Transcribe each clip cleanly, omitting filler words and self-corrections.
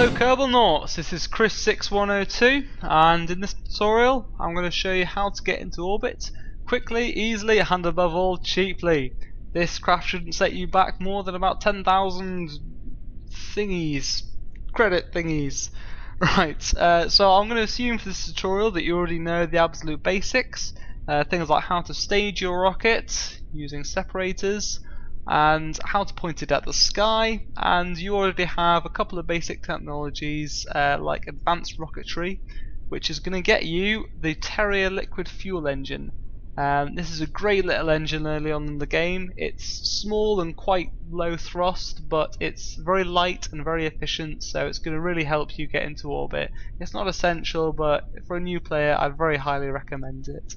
Hello Kerbal Nauts, this is Chris6102 and in this tutorial I'm going to show you how to get into orbit quickly, easily and above all cheaply. This craft shouldn't set you back more than about 10,000 thingies, credit thingies. Right, so I'm going to assume for this tutorial that you already know the absolute basics, things like how to stage your rocket using separators, and how to point it at the sky, and you already have a couple of basic technologies like advanced rocketry, which is going to get you the Terrier liquid fuel engine. This is a great little engine early on in the game. It's small and quite low thrust, but it's very light and very efficient, so it's going to really help you get into orbit. It's not essential, but for a new player I'd very highly recommend it.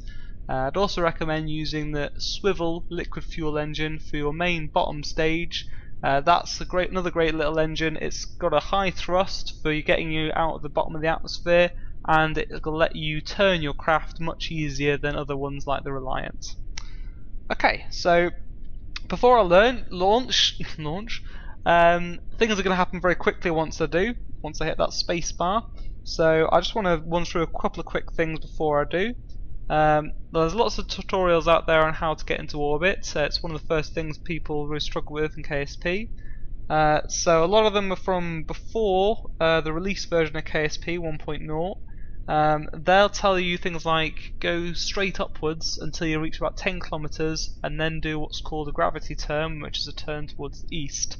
I'd also recommend using the swivel liquid fuel engine for your main bottom stage. That's another great little engine. It's got a high thrust for getting you out of the bottom of the atmosphere, and it will let you turn your craft much easier than other ones like the Reliant. Okay, so before I launch, things are going to happen very quickly once I hit that space bar. So I just want to run through a couple of quick things before I do. There's lots of tutorials out there on how to get into orbit. It's one of the first things people really struggle with in KSP. So a lot of them are from before the release version of KSP 1.0. They'll tell you things like go straight upwards until you reach about 10 kilometers and then do what's called a gravity turn, which is a turn towards the east.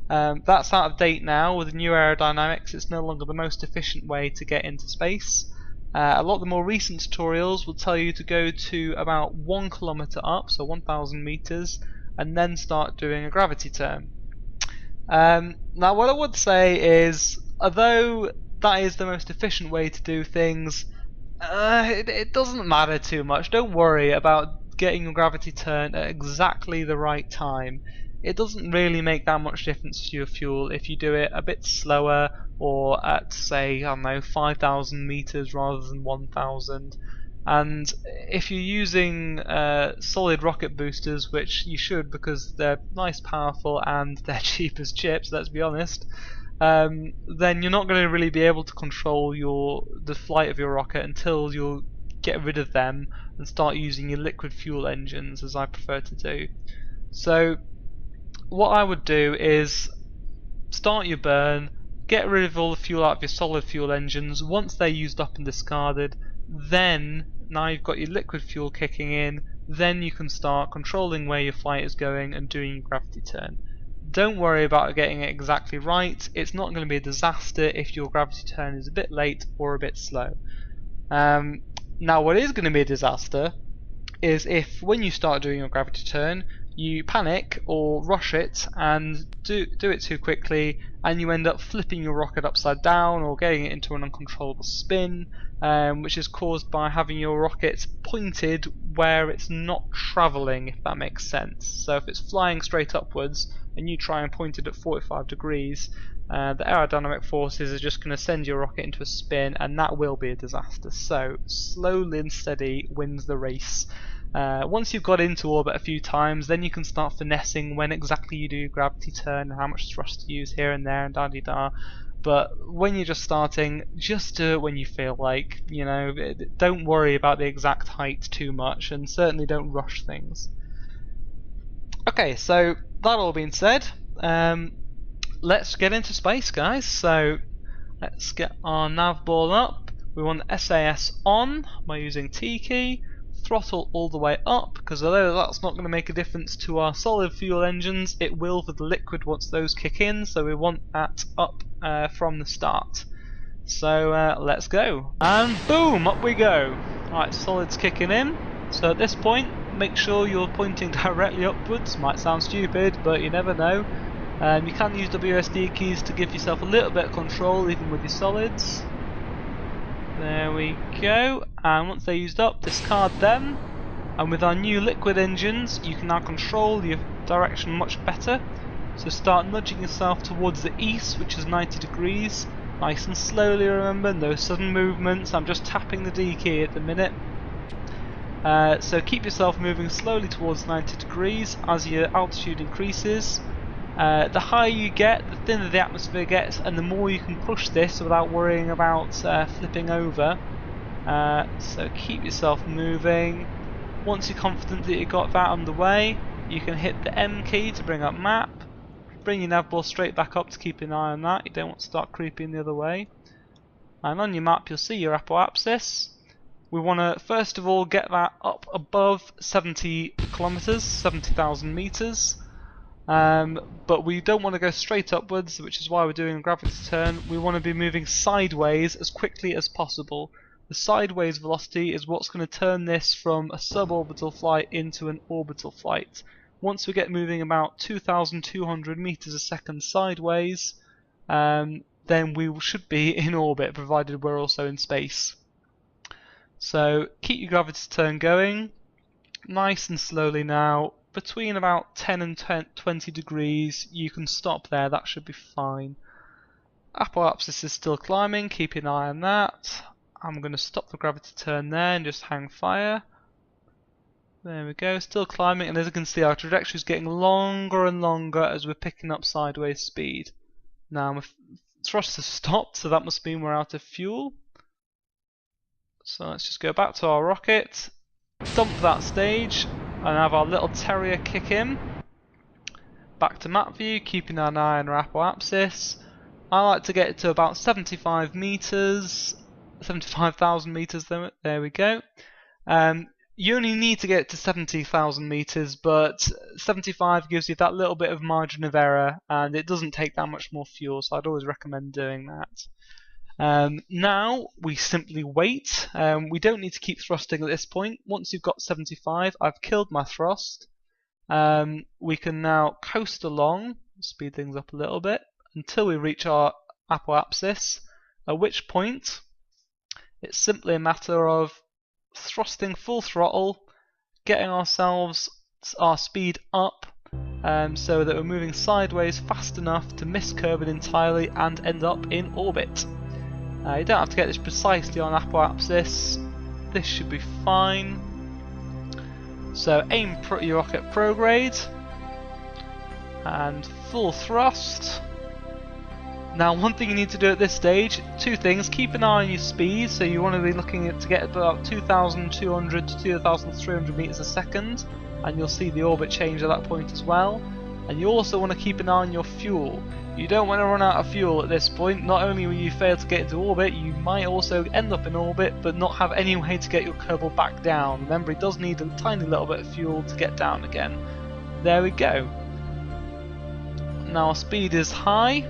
That's out of date now. With the new aerodynamics, it's no longer the most efficient way to get into space. A lot of the more recent tutorials will tell you to go to about 1 kilometer up, so 1,000 meters, and then start doing a gravity turn. Now what I would say is, although that is the most efficient way to do things, it doesn't matter too much. Don't worry about getting your gravity turn at exactly the right time. It doesn't really make that much difference to your fuel if you do it a bit slower, or at, say, I don't know, 5,000 meters rather than 1,000. And if you're using solid rocket boosters, which you should because they're nice, powerful, and they're cheap as chips, let's be honest, then you're not going to really be able to control the flight of your rocket until you get rid of them and start using your liquid fuel engines, as I prefer to do. So what I would do is start your burn, get rid of all the fuel out of your solid fuel engines. Once they're used up and discarded, then now you've got your liquid fuel kicking in, then you can start controlling where your flight is going and doing your gravity turn. Don't worry about getting it exactly right. It's not going to be a disaster if your gravity turn is a bit late or a bit slow. Now what is going to be a disaster is if when you start doing your gravity turn you panic or rush it and do it too quickly, and you end up flipping your rocket upside down or getting it into an uncontrollable spin, which is caused by having your rocket pointed where it's not travelling, if that makes sense. So if it's flying straight upwards and you try and point it at 45 degrees, the aerodynamic forces are just going to send your rocket into a spin, and that will be a disaster. So slowly and steady wins the race. Once you've got into orbit a few times, then you can start finessing when exactly you do gravity turn and how much thrust to use here and there and da-de-da. But when you're just starting, just do it when you feel like. You know, don't worry about the exact height too much, and certainly don't rush things. Okay, so that all being said, let's get into space, guys. So let's get our nav ball up. We want the SAS on by using T key. Throttle all the way up, because although that's not going to make a difference to our solid fuel engines, it will for the liquid once those kick in, so we want that up from the start. So let's go, and boom, up we go. Alright, solid's kicking in, so at this point make sure you're pointing directly upwards. Might sound stupid, but you never know. You can use WSD keys to give yourself a little bit of control even with your solids. There we go, and once they're used up, discard them, and with our new liquid engines you can now control your direction much better. So start nudging yourself towards the east, which is 90 degrees, nice and slowly, remember, no sudden movements. I'm just tapping the D key at the minute. So keep yourself moving slowly towards 90 degrees as your altitude increases. The higher you get, the thinner the atmosphere gets, and the more you can push this without worrying about flipping over. So keep yourself moving. Once you're confident that you got that underway, you can hit the M key to bring up map. Bring your nav bar straight back up to keep an eye on that. You don't want to start creeping the other way. And on your map you'll see your apoapsis. We want to first of all get that up above 70 kilometers, 70,000 meters. But we don't want to go straight upwards, which is why we're doing a gravity turn. We want to be moving sideways as quickly as possible. The sideways velocity is what's going to turn this from a suborbital flight into an orbital flight. Once we get moving about 2,200 meters a second sideways, then we should be in orbit, provided we're also in space. So keep your gravity turn going, nice and slowly now. Between about 10 and 20 degrees, you can stop there, that should be fine. Apoapsis is still climbing, keep an eye on that. I'm going to stop the gravity turn there and just hang fire. There we go, still climbing, and as you can see our trajectory is getting longer and longer as we're picking up sideways speed. Now my thrust has stopped, so that must mean we're out of fuel. So let's just go back to our rocket, dump that stage, and have our little terrier kick in. Back to map view, keeping an eye on our apoapsis. I like to get it to about 75 meters, 75,000 meters. There we go. You only need to get to 70,000 meters, but 75 gives you that little bit of margin of error, and it doesn't take that much more fuel. So I'd always recommend doing that. Now we simply wait. We don't need to keep thrusting at this point. Once you've got 75, I've killed my thrust. We can now coast along, speed things up a little bit, until we reach our apoapsis, at which point it's simply a matter of thrusting full throttle, getting ourselves our speed up, so that we're moving sideways fast enough to miss Kerbin entirely and end up in orbit. You don't have to get this precisely on apoapsis. This should be fine. So aim your rocket prograde and full thrust. Now one thing you need to do at this stage, two things: keep an eye on your speed, so you want to be looking at to get about 2,200 to 2,300 meters a second, and you'll see the orbit change at that point as well. And you also want to keep an eye on your fuel. You don't want to run out of fuel at this point. Not only will you fail to get into orbit, you might also end up in orbit but not have any way to get your Kerbal back down. Remember, it does need a tiny little bit of fuel to get down again. There we go. Now our speed is high.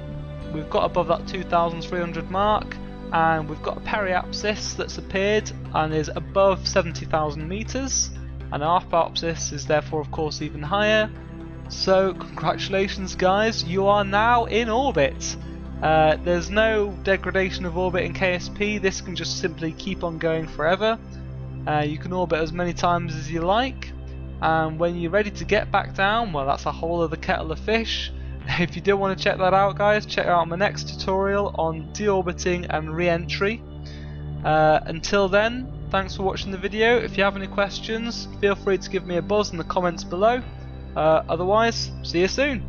We've got above that 2,300 mark, and we've got a periapsis that's appeared and is above 70,000 meters, and our apoapsis is therefore of course even higher. So congratulations guys, you are now in orbit. There's no degradation of orbit in KSP. This can just simply keep on going forever. You can orbit as many times as you like, and when you're ready to get back down, well, that's a whole other kettle of fish. If you do want to check that out guys, check out my next tutorial on deorbiting and re-entry. Until then, thanks for watching the video. If you have any questions, feel free to give me a buzz in the comments below. Otherwise, see you soon.